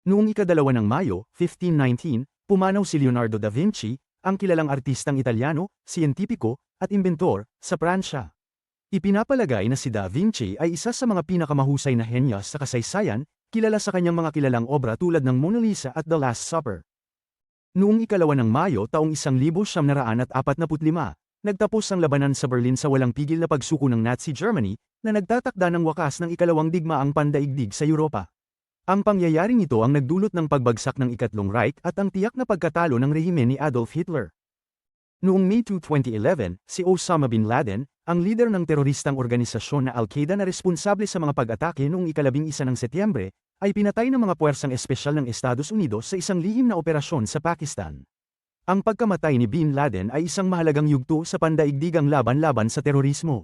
Noong ika-2 ng Mayo, 1519, pumanaw si Leonardo da Vinci, ang kilalang artistang Italyano, siyentipiko, at inbentor, sa Pransya. Ipinapalagay na si Da Vinci ay isa sa mga pinakamahusay na henyas sa kasaysayan, kilala sa kanyang mga kilalang obra tulad ng Mona Lisa at The Last Supper. Noong ika-2 ng Mayo taong 1945, nagtapos ang labanan sa Berlin sa walang pigil na pagsuko ng Nazi Germany, na nagtatakda ng wakas ng ikalawang digmaang pandaigdig sa Europa. Ang pangyayaring ito ang nagdulot ng pagbagsak ng Ikatlong Reich at ang tiyak na pagkatalo ng rehimen ni Adolf Hitler. Noong May 2, 2011, si Osama bin Laden, ang lider ng teroristang organisasyon na Al-Qaeda na responsable sa mga pag-atake noong ika-11 ng Setyembre, ay pinatay ng mga puwersang espesyal ng Estados Unidos sa isang lihim na operasyon sa Pakistan. Ang pagkamatay ni bin Laden ay isang mahalagang yugto sa pandaigdigang laban-laban sa terorismo.